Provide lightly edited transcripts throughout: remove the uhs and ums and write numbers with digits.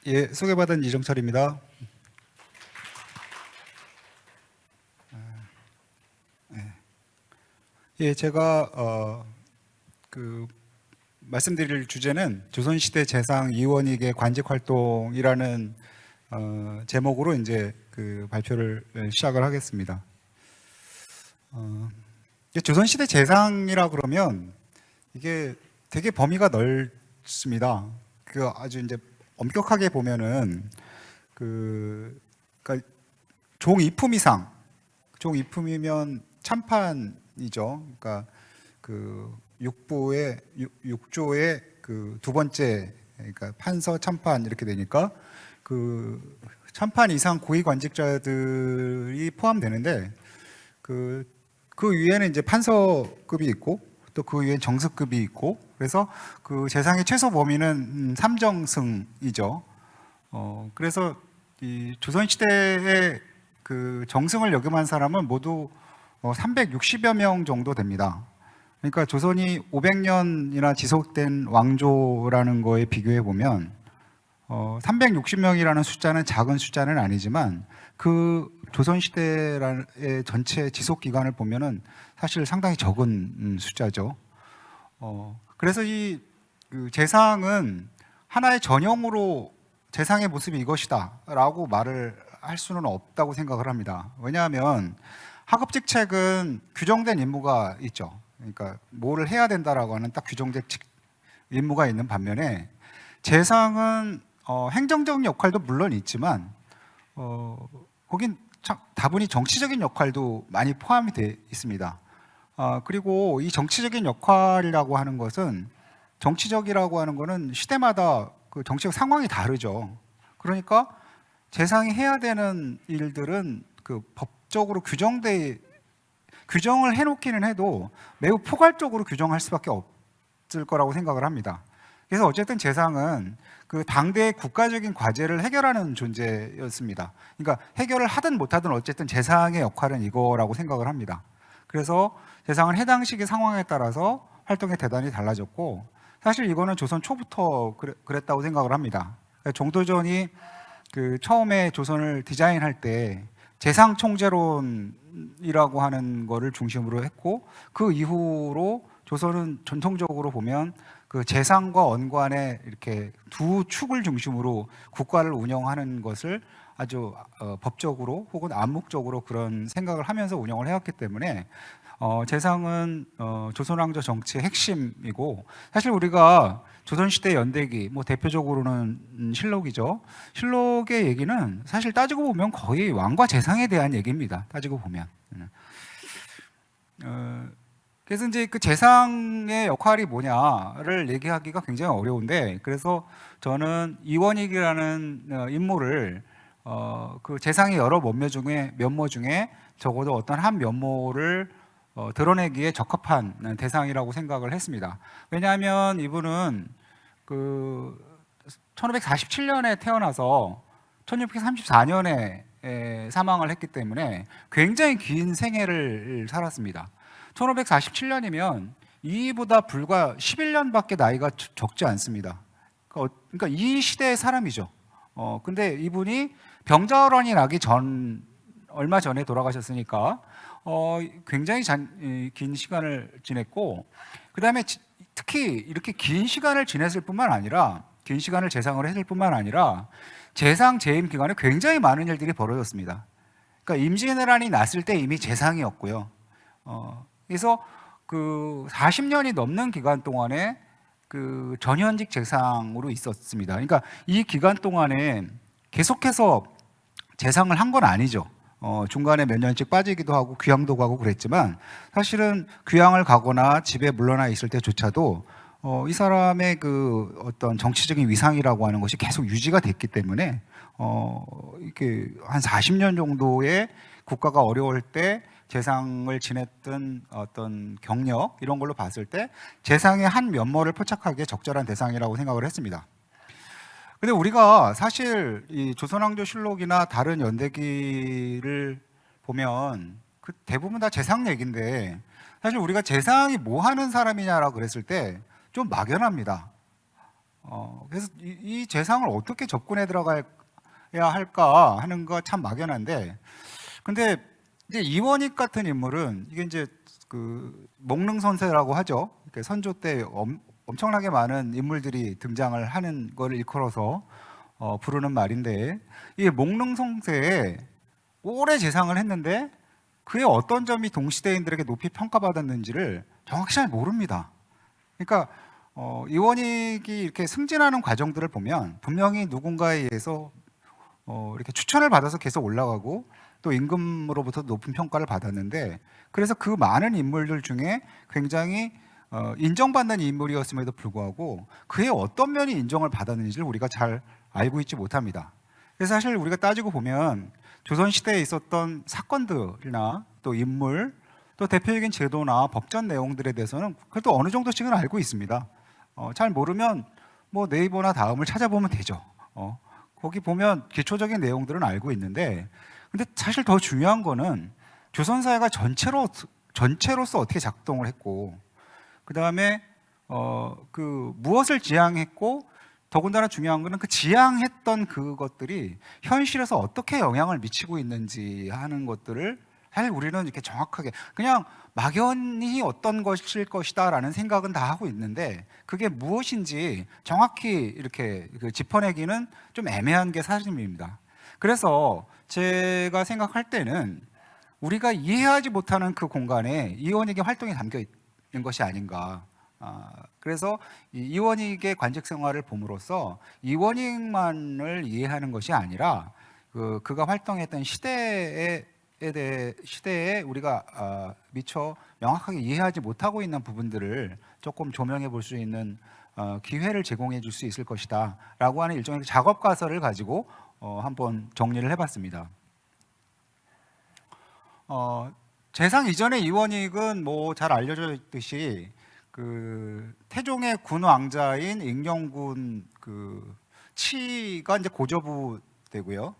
예, 소개받은 이정철입니다. 예, 제가 말씀드릴 주제는 조선시대 재상 이원익의 관직 활동이라는 제목으로 이제 발표를 시작을 하겠습니다. 조선시대 재상이라 그러면 이게 되게 범위가 넓습니다. 아주 이제 엄격하게 보면은 그러니까 종이품 이상, 종이품이면 참판이죠. 그러니까 육조의 두 번째, 그러니까 판서 참판 이렇게 되니까 참판 이상 고위 관직자들이 포함되는데 그 위에는 이제 판서급이 있고 또 그 위에 정습급이 있고, 그래서 재상의 최소 범위는 삼정승이죠. 그래서 이 조선시대의 정승을 역임한 사람은 모두 360여 명 정도 됩니다. 그러니까 조선이 500년이나 지속된 왕조라는 거에 비교해 보면 360명이라는 숫자는 작은 숫자는 아니지만 조선시대의 전체 지속 기간을 보면은 사실 상당히 적은 숫자죠. 그래서 재상은 하나의 전형으로 재상의 모습이 이것이다 라고 말을 할 수는 없다고 생각을 합니다. 왜냐하면 하급직책은 규정된 임무가 있죠. 그러니까 뭐를 해야 된다라고 하는 딱 규정된 임무가 있는 반면에 재상은 행정적인 역할도 물론 있지만 거긴 다분히 정치적인 역할도 많이 포함이 되어 있습니다. 그리고 이 정치적인 역할이라고 하는 것은, 정치적이라고 하는 것은 시대마다 정치적 상황이 다르죠. 그러니까 재상이 해야 되는 일들은 법적으로 규정을 해놓기는 해도 매우 포괄적으로 규정할 수밖에 없을 거라고 생각을 합니다. 그래서 어쨌든 재상은 당대의 국가적인 과제를 해결하는 존재였습니다. 그러니까 해결을 하든 못하든 어쨌든 재상의 역할은 이거라고 생각을 합니다. 그래서 재상은 해당 시기 상황에 따라서 활동이 대단히 달라졌고, 사실 이거는 조선 초부터 그랬다고 생각을 합니다. 정도전이 처음에 조선을 디자인할 때 재상 총재론이라고 하는 거를 중심으로 했고, 그 이후로 조선은 전통적으로 보면 재상과 언관의 이렇게 두 축을 중심으로 국가를 운영하는 것을 아주 법적으로 혹은 암묵적으로 그런 생각을 하면서 운영을 해왔기 때문에 재상은 조선왕조 정치의 핵심이고, 사실 우리가 조선시대 연대기, 대표적으로는 실록이죠. 실록의 얘기는 사실 따지고 보면 거의 왕과 재상에 대한 얘기입니다. 따지고 보면. 그래서 이제 재상의 역할이 뭐냐를 얘기하기가 굉장히 어려운데, 그래서 저는 이원익이라는 인물을 재상의 여러 면모 중에 적어도 어떤 한 면모를 드러내기에 적합한 대상이라고 생각을 했습니다. 왜냐하면 이분은 1547년에 태어나서 1634년에 사망을 했기 때문에 굉장히 긴 생애를 살았습니다. 1547년이면 이보다 불과 11년밖에 나이가 적지 않습니다. 그러니까 이 시대의 사람이죠. 근데 이분이 병자호란이 나기 얼마 전에 돌아가셨으니까 굉장히 긴 시간을 지냈고, 그 다음에 특히 이렇게 긴 시간을 지냈을 뿐만 아니라, 긴 시간을 재상을 했을 뿐만 아니라 재상 재임 기간에 굉장히 많은 일들이 벌어졌습니다. 그러니까 임진왜란이 났을 때 이미 재상이었고요. 그래서 40년이 넘는 기간 동안에 전현직 재상으로 있었습니다. 그러니까 이 기간 동안에 계속해서 재상을 한 건 아니죠. 중간에 몇 년씩 빠지기도 하고 귀향도 가고 그랬지만, 사실은 귀향을 가거나 집에 물러나 있을 때조차도 이 사람의 어떤 정치적인 위상이라고 하는 것이 계속 유지가 됐기 때문에 이렇게 한 40년 정도의 국가가 어려울 때 재상을 지냈던 어떤 경력, 이런 걸로 봤을 때 재상의 한 면모를 포착하기에 적절한 대상이라고 생각을 했습니다. 근데 우리가 사실 이 조선왕조실록이나 다른 연대기를 보면 대부분 다 재상 얘기인데, 사실 우리가 재상이 뭐 하는 사람이냐라고 그랬을 때 좀 막연합니다. 그래서 이 재상을 어떻게 접근해 들어가야 할까 하는 거 참 막연한데, 근데 이제 이원익 같은 인물은 이게 이제 그 목릉선세라고 하죠. 이렇게 선조 때 엄청나게 많은 인물들이 등장을 하는 걸 일컬어서 부르는 말인데, 이 목릉선세에 오래 재상을 했는데 그의 어떤 점이 동시대인들에게 높이 평가받았는지를 정확히 잘 모릅니다. 그러니까 이원익이 이렇게 승진하는 과정들을 보면 분명히 누군가에 의해서 이렇게 추천을 받아서 계속 올라가고 또 임금으로부터 높은 평가를 받았는데, 그래서 그 많은 인물들 중에 굉장히 인정받는 인물이었음에도 불구하고 그의 어떤 면이 인정을 받았는지를 우리가 잘 알고 있지 못합니다. 그래서 사실 우리가 따지고 보면 조선시대에 있었던 사건들이나 또 인물, 또 대표적인 제도나 법전 내용들에 대해서는 그래도 어느 정도씩은 알고 있습니다. 잘 모르면 뭐 네이버나 다음을 찾아보면 되죠. 거기 보면 기초적인 내용들은 알고 있는데, 근데 사실 더 중요한 거는 조선 사회가 전체로서 어떻게 작동을 했고, 그 다음에 그 무엇을 지향했고, 더군다나 중요한 거는 그 지향했던 그것들이 현실에서 어떻게 영향을 미치고 있는지 하는 것들을 사실 우리는 이렇게 정확하게 그냥 막연히 어떤 것일 것이다라는 생각은 다 하고 있는데, 그게 무엇인지 정확히 이렇게 짚어내기는 좀 애매한 게 사실입니다. 그래서 제가 생각할 때는 우리가 이해하지 못하는 그 공간에 이원익의 활동이 담겨 있는 것이 아닌가. 그래서 이원익의 관직 생활을 봄으로써 이원익만을 이해하는 것이 아니라 그가 활동했던 시대에 우리가 미처 명확하게 이해하지 못하고 있는 부분들을 조금 조명해 볼 수 있는 기회를 제공해 줄 수 있을 것이다 라고 하는 일종의 작업 가설을 가지고 한번 정리를 해봤습니다. 재상 이전의 이원익은 뭐 잘 알려져 있듯이 그 태종의 군 왕자인 익령군 그 치가 이제 고조부 되고요.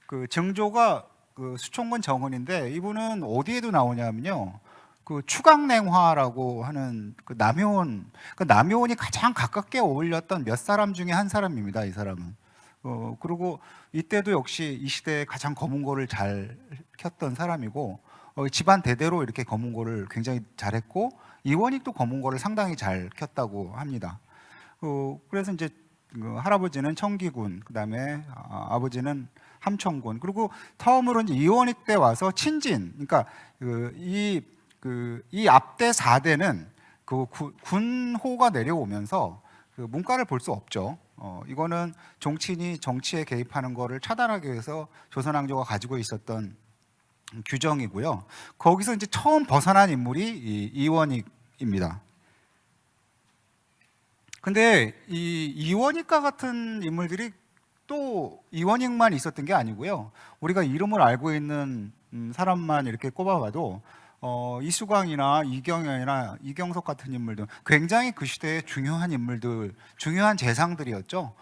그 증조가 그 수총군 정은인데, 이분은 어디에도 나오냐면요, 그 추강냉화라고 하는 그 남효원이 가장 가깝게 어울렸던 몇 사람 중에 한 사람입니다. 이 사람은. 그리고 이때도 역시 이 시대에 가장 검은고를 잘 켰던 사람이고, 집안 대대로 이렇게 검은고를 굉장히 잘했고, 이원익도 검은고를 상당히 잘 켰다고 합니다. 그래서 이제 할아버지는 청기군, 그다음에 아버지는 함청군, 그리고 처음으로 이제 이원익 때 와서 친진, 그러니까 이 앞대 4대는 그 군호가 내려오면서 그 문과를 볼 수 없죠. 이거는 정치인이 정치에 개입하는 거를 차단하기 위해서 조선왕조가 가지고 있었던 규정이고요. 거기서 이제 처음 벗어난 인물이 이원익입니다. 근데 이 이원익과 같은 인물들이 또 이원익만 있었던 게 아니고요. 우리가 이름을 알고 있는 사람만 이렇게 꼽아봐도 이수광이나 이경연이나 이경석 같은 인물들, 굉장히 그 시대의 중요한 인물들, 중요한 재상들이었죠.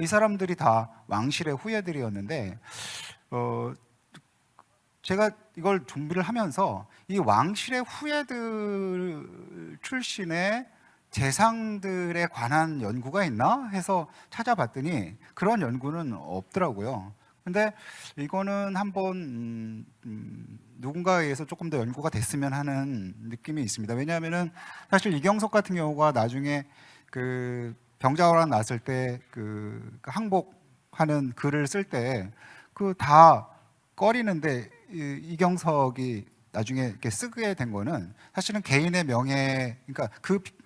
이 사람들이 다 왕실의 후예들이었는데, 제가 이걸 준비를 하면서 이 왕실의 후예들 출신의 재상들에 관한 연구가 있나 해서 찾아봤더니 그런 연구는 없더라고요. 근데 이거는 한번 누군가에 의해서 조금 더 연구가 됐으면 하는 느낌이 있습니다. 왜냐하면은 사실 이경석 같은 경우가 나중에 그 병자호란 났을 때 그 항복하는 글을 쓸 때 그 다 꺼리는데, 이경석이 나중에 이렇게 쓰게 된 거는 사실은 개인의 명예, 그러니까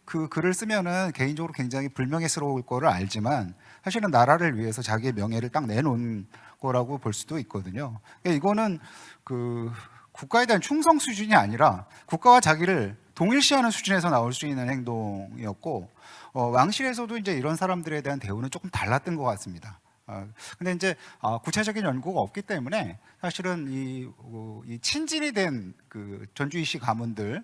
그 글을 쓰면은 개인적으로 굉장히 불명예스러울 거를 알지만 사실은 나라를 위해서 자기의 명예를 딱 내놓은 거라고 볼 수도 있거든요. 그러니까 이거는 그 국가에 대한 충성 수준이 아니라 국가와 자기를 동일시하는 수준에서 나올 수 있는 행동이었고, 왕실에서도 이제 이런 사람들에 대한 대우는 조금 달랐던 것 같습니다. 근데 이제 구체적인 연구가 없기 때문에 사실은 이 친진이 된 그 전주이씨 가문들의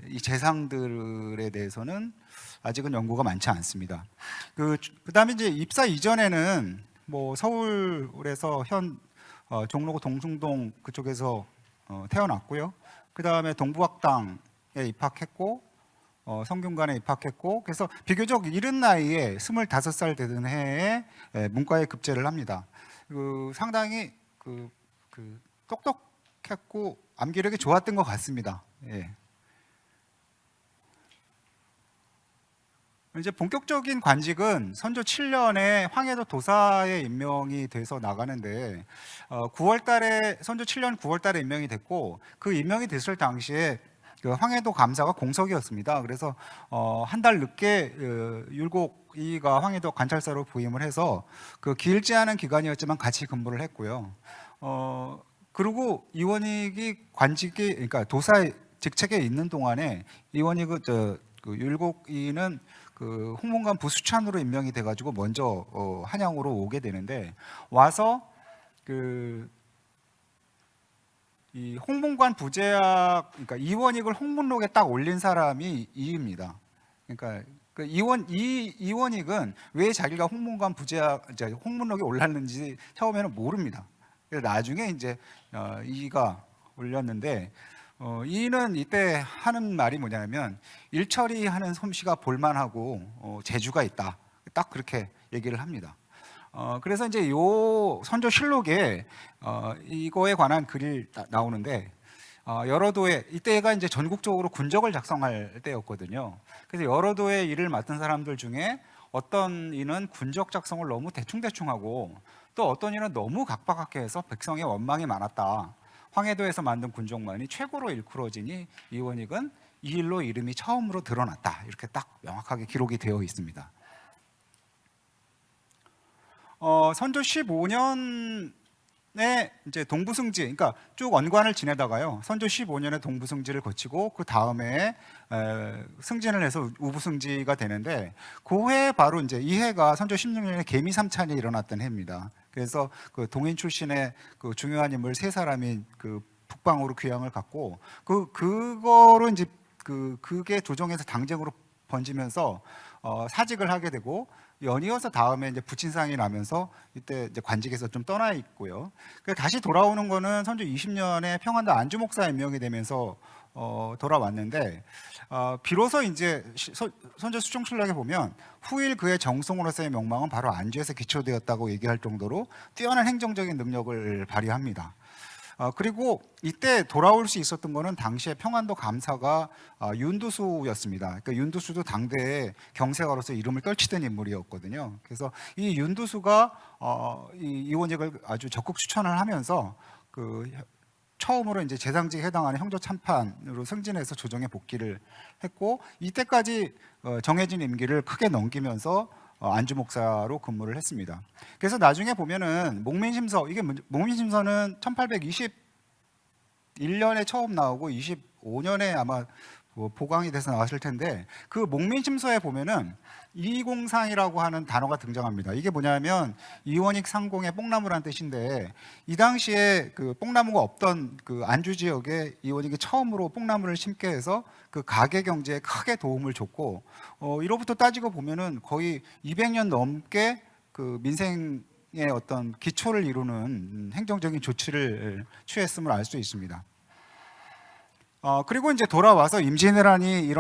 이 재상들에 대해서는 아직은 연구가 많지 않습니다. 그다음에 이제 입사 이전에는 뭐 서울에서 현 종로구 동숭동 그쪽에서 태어났고요. 그다음에 동부학당에 입학했고, 성균관에 입학했고, 그래서 비교적 이른 나이에 25살 되던 해에 문과에 급제를 합니다. 상당히 똑똑했고 암기력이 좋았던 것 같습니다. 예. 이제 본격적인 관직은 선조 7년에 황해도 도사에 임명이 돼서 나가는데 9월달에 선조 7년 9월달에 임명이 됐고, 그 임명이 됐을 당시에 그 황해도 감사가 공석이었습니다. 그래서 한 달 늦게 율곡이가 황해도 관찰사로 부임을 해서 그 길지 않은 기간이었지만 같이 근무를 했고요. 그리고 이원익이 관직이, 그러니까 도사 직책에 있는 동안에 이원익 그 율곡이는 그 홍문관 부수찬으로 임명이 돼가지고 먼저 한양으로 오게 되는데, 와서 이 홍문관 부제학, 그러니까 이원익을 홍문록에 딱 올린 사람이 이입니다. 그러니까 이원익은 왜 자기가 홍문관 부제학, 홍문록에 올랐는지 처음에는 모릅니다. 그래서 나중에 이제 이가 올렸는데, 이는 이때 하는 말이 뭐냐면 일처리하는 솜씨가 볼만하고 재주가 있다, 딱 그렇게 얘기를 합니다. 그래서 이제 요 선조실록에 이거에 관한 글이 나오는데, 여러 도의, 이때가 이제 전국적으로 군적을 작성할 때였거든요. 그래서 여러 도의 일을 맡은 사람들 중에 어떤 이는 군적 작성을 너무 대충대충하고, 또 어떤 이는 너무 각박하게 해서 백성의 원망이 많았다. 황해도에서 만든 군종만이 최고로 일컬어지니 이원익은 이 일로 이름이 처음으로 드러났다. 이렇게 딱 명확하게 기록이 되어 있습니다. 선조 15년에 이제 동부승지, 그러니까 쭉 원관을 지내다가요, 선조 15년에 동부승지를 거치고 그 다음에 승진을 해서 우부승지가 되는데, 그 해 바로 이제 이 해가 선조 16년에 개미삼찬이 일어났던 해입니다. 그래서 그 동인 출신의 그 중요한 인물 세 사람이 그 북방으로 귀향을 갔고, 그거로 이제 그게 조정에서 당쟁으로 번지면서 사직을 하게 되고, 연이어서 다음에 이제 부친상이 나면서 이때 이제 관직에서 좀 떠나 있고요. 다시 돌아오는 거는 선조 20년에 평안도 안주목사 임명이 되면서 돌아왔는데, 비로소 이제 선조 수종실록에 보면 후일 그의 정송으로서의 명망은 바로 안주에서 기초되었다고 얘기할 정도로 뛰어난 행정적인 능력을 발휘합니다. 그리고 이때 돌아올 수 있었던 거는 당시에 평안도 감사가 윤두수였습니다. 그러니까 윤두수도 당대의 경세가로서 이름을 떨치던 인물이었거든요. 그래서 이 윤두수가 이원익을 아주 적극 추천을 하면서 처음으로 이제 재상직에 해당하는 형조 참판으로 승진해서 조정에 복귀를 했고, 이때까지 정해진 임기를 크게 넘기면서 안주목사로 근무를 했습니다. 그래서 나중에 보면은 목민심서, 이게 목민심서는 1821년에 처음 나오고 25년에 아마 보강이 돼서 나왔을 텐데, 그 목민심서에 보면은 이공상이라고 하는 단어가 등장합니다. 이게 뭐냐면 이원익 상공의 뽕나무란 뜻인데, 이 당시에 그 뽕나무가 없던 그 안주 지역에 이원익이 처음으로 뽕나무를 심게 해서 그 가계 경제에 크게 도움을 줬고, 이로부터 따지고 보면은 거의 200년 넘게 그 민생의 어떤 기초를 이루는 행정적인 조치를 취했음을 알 수 있습니다. 그리고 이제 돌아와서 임진왜란이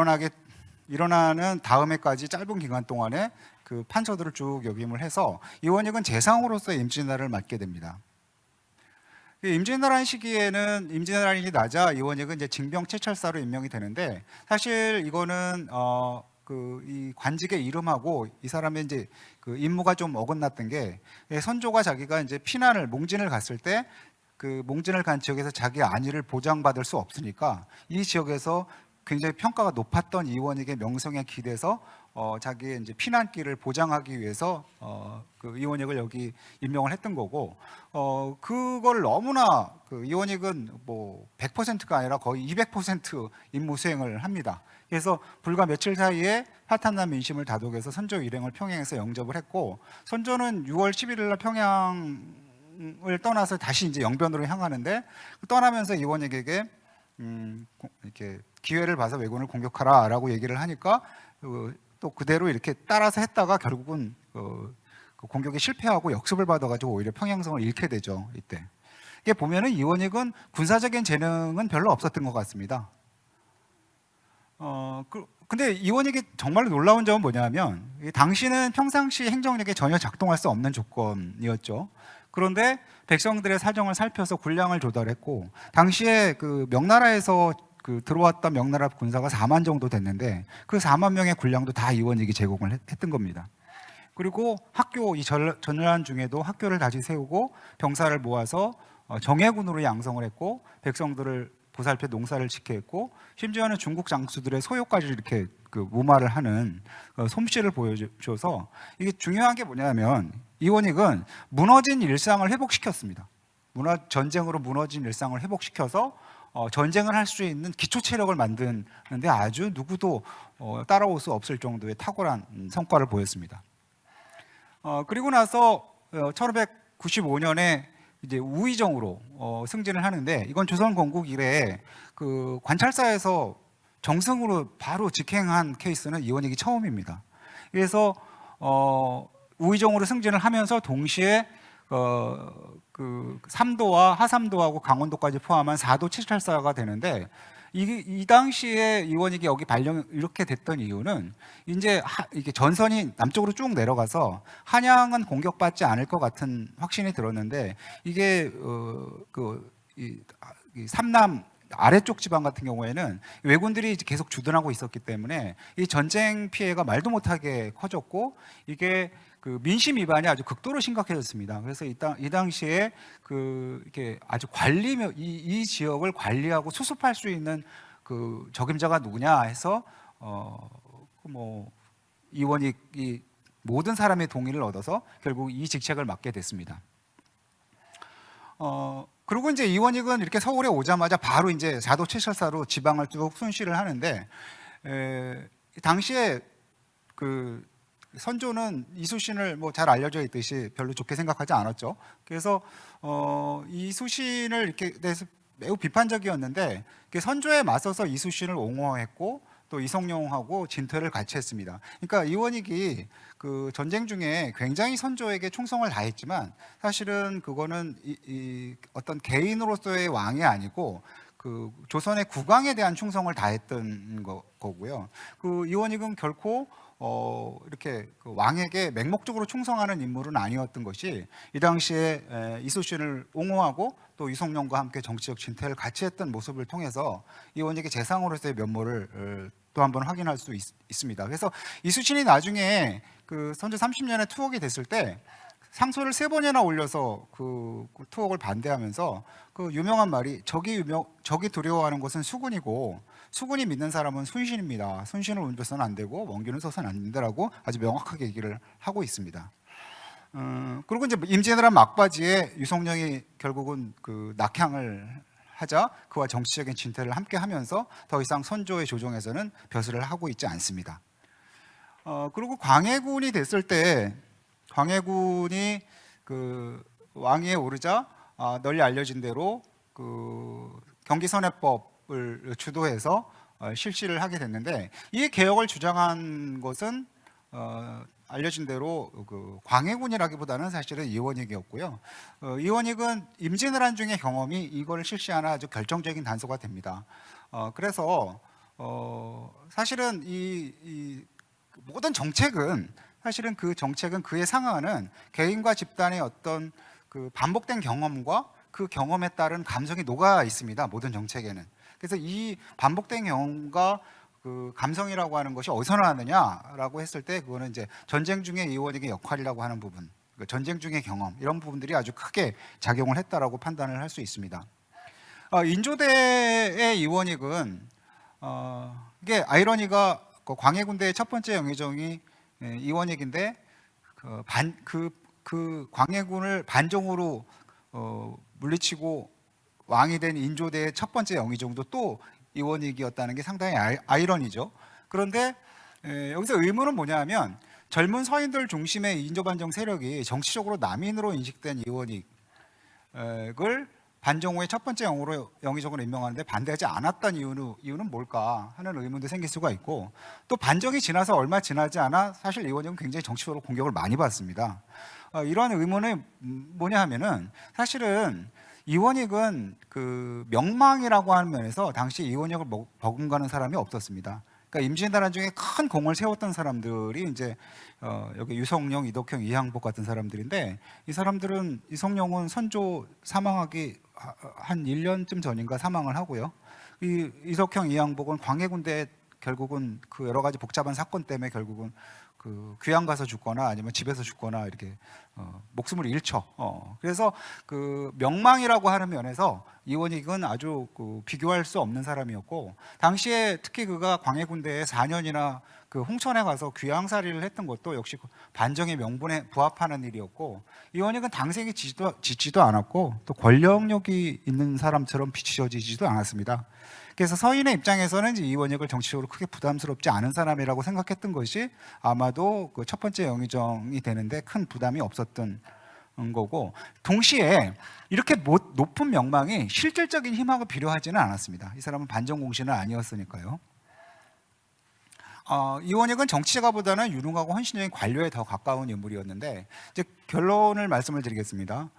일어나는 다음 해까지 짧은 기간 동안에 그 판서들을 쭉 역임을 해서 이원익은 재상으로서 임진왜란을 맡게 됩니다. 임진왜란 시기에는 임진왜란이 나자 이원익은 이제 징병채찰사로 임명이 되는데, 사실 이거는 이 관직의 이름하고 이 사람의 이제 그 임무가 좀 어긋났던 게, 선조가 자기가 이제 피난을 몽진을 갔을 때 그 몽진을 간 지역에서 자기 안위를 보장받을 수 없으니까 이 지역에서 굉장히 평가가 높았던 이원익의 명성에 기대서 자기의 이제 피난길을 보장하기 위해서 그 이원익을 여기 임명을 했던 거고, 그걸 너무나 그 이원익은 뭐 100%가 아니라 거의 200% 임무 수행을 합니다. 그래서 불과 며칠 사이에 파탄난 민심을 다독여서 선조 일행을 평양에서 영접을 했고, 선조는 6월 11일 날 평양을 떠나서 다시 이제 영변으로 향하는데, 떠나면서 이원익에게 이렇게 기회를 봐서 왜군을 공격하라라고 얘기를 하니까 또 그대로 이렇게 따라서 했다가 결국은 그 공격에 실패하고 역습을 받아가지고 오히려 평양성을 잃게 되죠. 이때 이게 보면은 이원익은 군사적인 재능은 별로 없었던 것 같습니다. 근데 이원익이 정말로 놀라운 점은 뭐냐면 당시는 평상시 행정력에 전혀 작동할 수 없는 조건이었죠. 그런데 백성들의 사정을 살펴서 군량을 조달했고 당시에 그 명나라에서 그 들어왔던 명나라 군사가 4만 정도 됐는데 그 4만 명의 군량도 다 이원익이 제공을 했던 겁니다. 그리고 학교 이 전란 중에도 학교를 다시 세우고 병사를 모아서 정예군으로 양성을 했고 백성들을 보살펴 농사를 짓게 했고 심지어는 중국 장수들의 소요까지 이렇게 그 무마를 하는 솜씨를 보여줘서 이게 중요한 게 뭐냐면 이원익은 무너진 일상을 회복시켰습니다. 전쟁으로 무너진 일상을 회복시켜서 전쟁을 할 수 있는 기초 체력을 만드는데 아주 누구도 따라올 수 없을 정도의 탁월한 성과를 보였습니다. 그리고 나서 1595년에 이제 우의정으로 승진을 하는데 이건 조선 건국 이래에 그 관찰사에서 정승으로 바로 직행한 케이스는 이원익이 처음입니다. 그래서 우의정으로 승진을 하면서 동시에 그 삼도와 하삼도하고 강원도까지 포함한 4도 치찰사가 되는데 이 당시에 이원익이 여기 발령 이렇게 됐던 이유는 이제 이게 전선이 남쪽으로 쭉 내려가서 한양은 공격받지 않을 것 같은 확신이 들었는데 이게 이 삼남 아래쪽 지방 같은 경우에는 왜군들이 계속 주둔하고 있었기 때문에 이 전쟁 피해가 말도 못하게 커졌고 이게 그 민심 위반이 아주 극도로 심각해졌습니다. 그래서 이 당시에 이렇게 아주 이 지역을 관리하고 수습할 수 있는 그 적임자가 누구냐 해서 이원익이 모든 사람의 동의를 얻어서 결국 이 직책을 맡게 됐습니다. 그리고 이제 이원익은 이렇게 서울에 오자마자 바로 이제 사도 채찰사로 지방을 쭉 순시를 하는데 당시에 그 선조는 이수신을 뭐 잘 알려져 있듯이 별로 좋게 생각하지 않았죠. 그래서 이수신을 이렇게 대해서 매우 비판적이었는데 선조에 맞서서 이수신을 옹호했고 또 이성룡하고 진퇴를 같이 했습니다. 그러니까 이원익이 그 전쟁 중에 굉장히 선조에게 충성을 다했지만 사실은 그거는 어떤 개인으로서의 왕이 아니고 그 조선의 국왕에 대한 충성을 다했던 거고요. 그 이원익은 결코 이렇게 그 왕에게 맹목적으로 충성하는 인물은 아니었던 것이 이 당시에 이수신을 옹호하고 또 이성룡과 함께 정치적 진퇴를 같이 했던 모습을 통해서 이원익의 재상으로서의 면모를 또 한번 확인할 수 있습니다. 그래서 이수신이 나중에 그 선조 30년에 투옥이 됐을 때 상소를 3번이나 올려서 그 투옥을 반대하면서 그 유명한 말이 적이 두려워하는 것은 수군이고 수군이 믿는 사람은 순신입니다. 순신을 옮겨서는 안 되고 원균을 써서는 안 된다라고 아주 명확하게 얘기를 하고 있습니다. 그리고 이제 임진왜란 막바지에 유성룡이 결국은 그 낙향을 하자 그와 정치적인 진퇴를 함께 하면서 더 이상 선조의 조정에서는 벼슬을 하고 있지 않습니다. 그리고 광해군이 됐을 때 광해군이 그 왕위에 오르자 널리 알려진 대로 그 경기선해법을 주도해서 실시를 하게 됐는데 이 개혁을 주장한 것은 알려진 대로 그 광해군이라기보다는 사실은 이원익이었고요. 이원익은 임진왜란 중의 경험이 이걸 실시하는 아주 결정적인 단서가 됩니다. 그래서 사실은 이 모든 정책은 사실은 그 정책은 그에 상응하는 개인과 집단의 어떤 그 반복된 경험과 그 경험에 따른 감성이 녹아 있습니다. 모든 정책에는. 그래서 이 반복된 경험과 그 감성이라고 하는 것이 어디서 나왔느냐라고 했을 때 그거는 이제 전쟁 중에 이원익의 역할이라고 하는 부분, 전쟁 중의 경험 이런 부분들이 아주 크게 작용을 했다라고 판단을 할 수 있습니다. 인조대의 이원익은 이게 아이러니가 그 광해군대의 첫 번째 영의정이 이원익인데 그 광해군을 반정으로 물리치고 왕이 된 인조대의 첫 번째 영의정도 또 이원익이었다는 게 상당히 아이러니죠. 그런데 여기서 의문은 뭐냐면 젊은 서인들 중심의 인조반정 세력이 정치적으로 남인으로 인식된 이원익을 반정 후에 첫 번째 영의정으로 임명하는데 반대하지 않았던 이유는 뭘까 하는 의문도 생길 수가 있고 또 반정이 지나서 얼마 지나지 않아 사실 이원익은 굉장히 정치적으로 공격을 많이 받습니다. 이러한 의문은 뭐냐 하면은 사실은 이원익은 그 명망이라고 하는 면에서 당시 이원익을 버금가는 사람이 없었습니다. 그러니까 임진왜란 중에 큰 공을 세웠던 사람들이 이제 여기 유성룡, 이덕형, 이항복 같은 사람들인데, 이 사람들은 이성룡은 선조 사망하기 한 1년쯤 전인가 사망을 하고요. 이 이덕형, 이항복은 광해군대에 결국은 그 여러 가지 복잡한 사건 때문에 결국은 그 귀양 가서 죽거나 아니면 집에서 죽거나 이렇게 목숨을 잃죠. 그래서 그 명망이라고 하는 면에서 이원익은 아주 그 비교할 수 없는 사람이었고, 당시에 특히 그가 광해군대에 4년이나 그 홍천에 가서 귀양살이를 했던 것도 역시 그 반정의 명분에 부합하는 일이었고, 이원익은 당색이 짙지도 않았고 또 권력력이 있는 사람처럼 비춰지지도 않았습니다. 그래서 서인의 입장에서는 이원익을 정치적으로 크게 부담스럽지 않은 사람이라고 생각했던 것이 아마도 그 첫 번째 영의정이 되는데 큰 부담이 없었던 거고, 동시에 이렇게 높은 명망이 실질적인 힘하고 비료하지는 않았습니다. 이 사람은 반정공신은 아니었으니까요. 이원익은 정치가보다는 유능하고 헌신적인 관료에 더 가까운 인물이었는데, 이제 결론을 말씀을 드리겠습니다.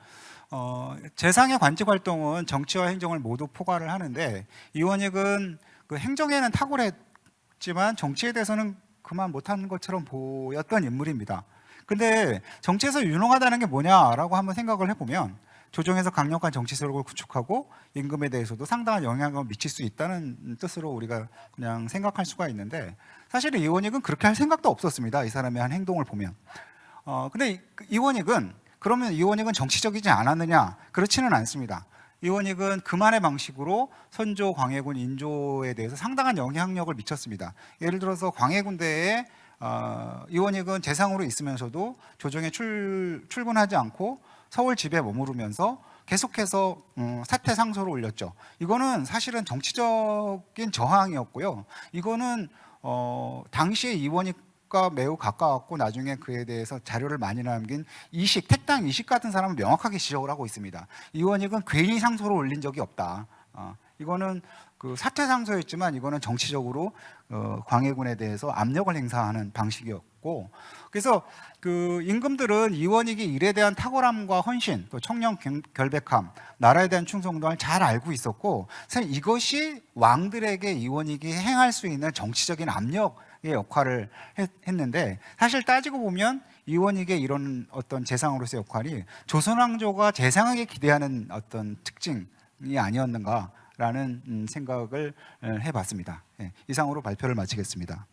재상의 관직 활동은 정치와 행정을 모두 포괄을 하는데, 이원익은 그 행정에는 탁월했지만 정치에 대해서는 그만 못하는 것처럼 보였던 인물입니다. 근데 정치에서 유능하다는 게 뭐냐라고 한번 생각을 해보면, 조정에서 강력한 정치 세력을 구축하고 임금에 대해서도 상당한 영향을 미칠 수 있다는 뜻으로 우리가 그냥 생각할 수가 있는데, 사실은 이원익은 그렇게 할 생각도 없었습니다. 이 사람의 한 행동을 보면. 근데 그러면 이원익은 정치적이지 않았느냐? 그렇지는 않습니다. 이원익은 그만의 방식으로 선조, 광해군, 인조에 대해서 상당한 영향력을 미쳤습니다. 예를 들어서 광해군대에 이원익은 재상으로 있으면서도 조정에 출근하지 않고 서울 집에 머무르면서 계속해서 사퇴 상소를 올렸죠. 이거는 사실은 정치적인 저항이었고요. 이거는 당시에 이원익과 매우 가까웠고, 나중에 그에 대해서 자료를 많이 남긴 택당 이식 같은 사람은 명확하게 지적을 하고 있습니다. 이원익은 괜히 상소를 올린 적이 없다. 이거는 그 사퇴 상소였지만 이거는 정치적으로 광해군에 대해서 압력을 행사하는 방식이었고, 그래서 그 임금들은 이원익이 일에 대한 탁월함과 헌신, 또 청렴 결백함, 나라에 대한 충성도를 잘 알고 있었고, 사실 이것이 왕들에게 이원익이 행할 수 있는 정치적인 압력의 역할을 했는데, 사실 따지고 보면 이원익의 이런 어떤 재상으로서의 역할이 조선왕조가 재상에게 기대하는 어떤 특징이 아니었는가라는 생각을 해봤습니다. 이상으로 발표를 마치겠습니다.